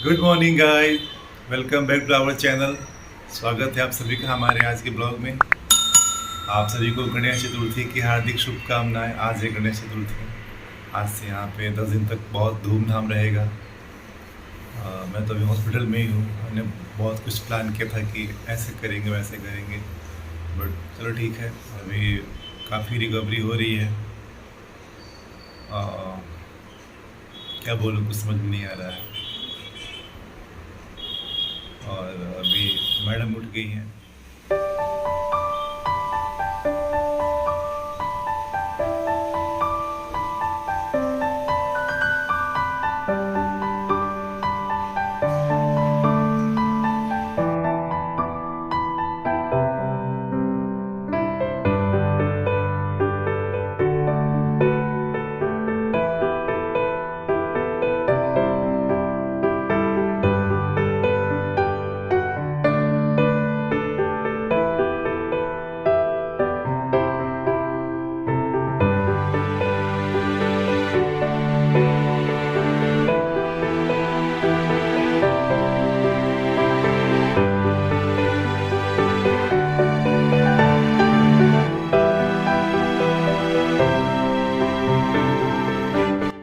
Good morning guys, welcome back to our channel. स्वागत है आप सभी का हमारे आज के ब्लॉग में। आप सभी को गणेश चतुर्थी की हार्दिक शुभकामनाएं। आज है गणेश चतुर्थी। आज से यहाँ पे 10 दिन तक बहुत धूमधाम रहेगा। मैं तो अभी हॉस्पिटल में ही हूँ। हमने बहुत कुछ प्लान किया था कि ऐसे करेंगे वैसे करेंगे, बट चलो ठीक है। अभी काफ़ी रिकवरी हो रही है। अ, क्या बोलूँ, कुछ समझ में नहीं आ रहा है। और अभी मैडम उठ गई हैं।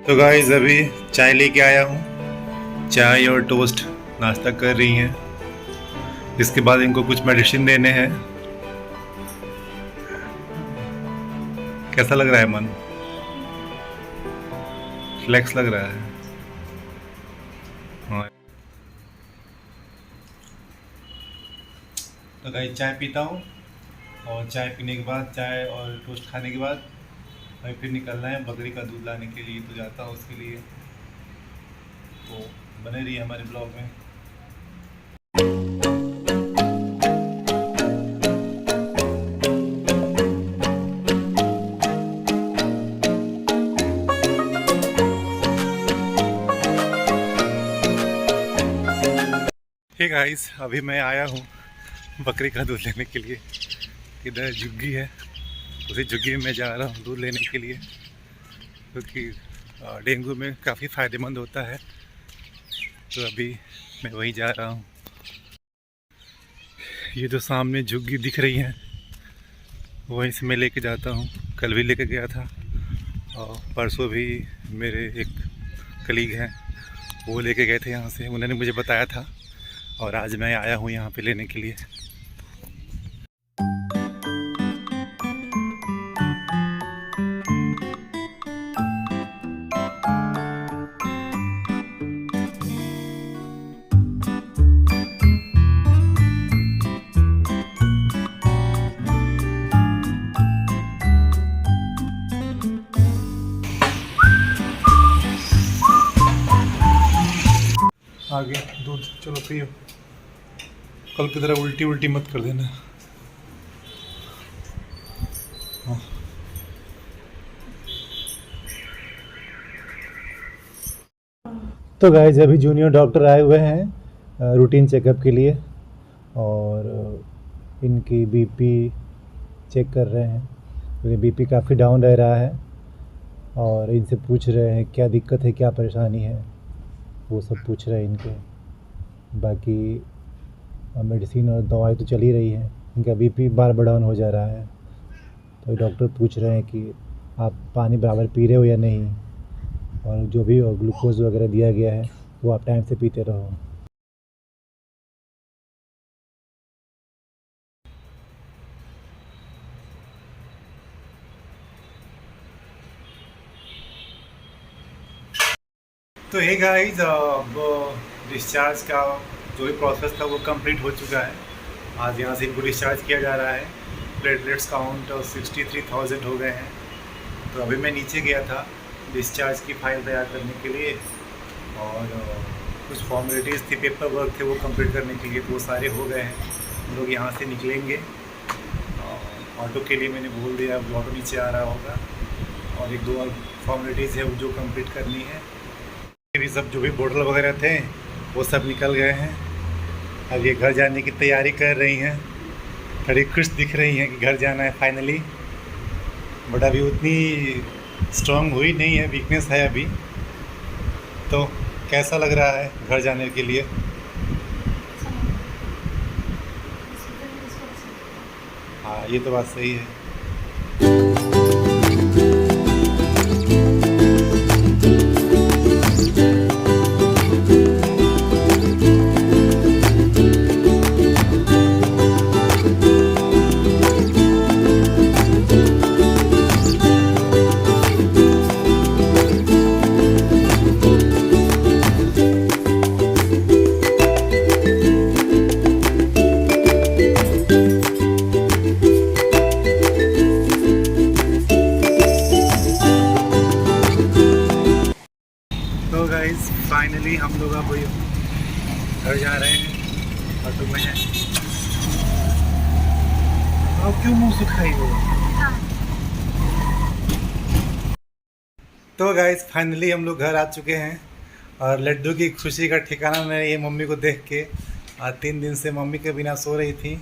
तो गाइस अभी चाय लेके आया हूँ। चाय और टोस्ट नाश्ता कर रही हैं। इसके बाद इनको कुछ मेडिसिन देने हैं। कैसा लग रहा है मन? फ्लेक्स लग रहा है। हाँ। तो गाइस चाय पीता हूँ, और चाय पीने के बाद, चाय और टोस्ट खाने के बाद अभी फिर निकलना है बकरी का दूध लाने के लिए। तो जाता हूँ उसके लिए। तो बने रहिए हमारे ब्लॉग में। हे गाइस, अभी मैं आया हूँ बकरी का दूध लेने के लिए। इधर झुग्गी है, उसी झुग्गी में मैं जा रहा हूँ दूध लेने के लिए, क्योंकि डेंगू में काफ़ी फ़ायदेमंद होता है। तो अभी मैं वहीं जा रहा हूँ। ये जो सामने झुग्गी दिख रही है, वहीं से मैं लेके जाता हूँ। कल भी लेके गया था, और परसों भी मेरे एक कलीग हैं, वो लेके गए थे यहाँ से। उन्होंने मुझे बताया था, और आज मैं आया हूँ यहाँ पे लेने के लिए। आगे दूध चलो पियो। कल की तरह उल्टी उल्टी मत कर देना। हाँ। तो गाइस अभी जूनियर डॉक्टर आए हुए हैं रूटीन चेकअप के लिए, और इनकी बीपी चेक कर रहे हैं, क्योंकि बीपी काफ़ी डाउन रह रहा है। और इनसे पूछ रहे हैं क्या दिक्कत है, क्या परेशानी है, वो सब पूछ रहे हैं इनके। बाकी मेडिसिन और दवाई तो चल ही रही है। इनका बीपी बार बार डाउन हो जा रहा है, तो डॉक्टर पूछ रहे हैं कि आप पानी बराबर पी रहे हो या नहीं, और जो भी ग्लूकोज वगैरह दिया गया है वो आप टाइम से पीते रहो। तो ये गाइस, अब डिस्चार्ज का जो भी प्रोसेस था वो कंप्लीट हो चुका है। आज यहाँ से इनको डिस्चार्ज किया जा रहा है। प्लेटलेट्स काउंट 63,000 हो गए हैं। तो अभी मैं नीचे गया था डिस्चार्ज की फ़ाइल तैयार करने के लिए, और कुछ फॉर्मेलिटीज़ थी, पेपर वर्क थे, वो कंप्लीट करने के लिए। तो वो सारे हो गए हैं। हम लोग यहाँ से निकलेंगे। ऑटो के लिए मैंने बोल दिया, अब ऑटो नीचे आ रहा होगा, और एक दो और फॉर्मेलिटीज़ है वो जो कंप्लीट करनी है। भी सब जो भी बोतल वगैरह थे वो सब निकल गए हैं। अब ये घर जाने की तैयारी कर रही हैं। थोड़ी खुश दिख रही हैं कि घर जाना है फाइनली, बट अभी उतनी स्ट्रांग हुई नहीं है, वीकनेस है अभी। तो कैसा लग रहा है घर जाने के लिए? हाँ, ये तो बात सही है। तो गाइस फाइनली हम लोग अब घर जा रहे हैं ऑटो में हैं। अब क्यों मुंह सुखाई हो? तो गाइस फाइनली हम लोग घर आ चुके हैं और लड्डू की खुशी का ठिकाना नहीं है मम्मी को देख के। और 3 दिन से मम्मी के बिना सो रही थी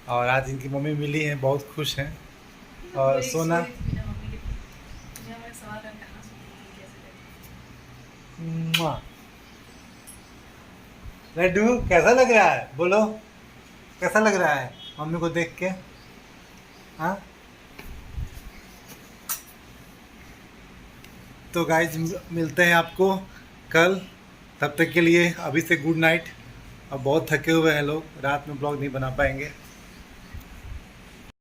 और आज इनकी मम्मी मिली हैं, बहुत खुश हैं। और सोना लड्डू कैसा लग रहा है? बोलो कैसा लग रहा है मम्मी को देख के? हाँ, तो गाइज मिलते हैं आपको कल। तब तक के लिए अभी से गुड नाइट। अब बहुत थके हुए हैं लोग, रात में ब्लॉग नहीं बना पाएंगे।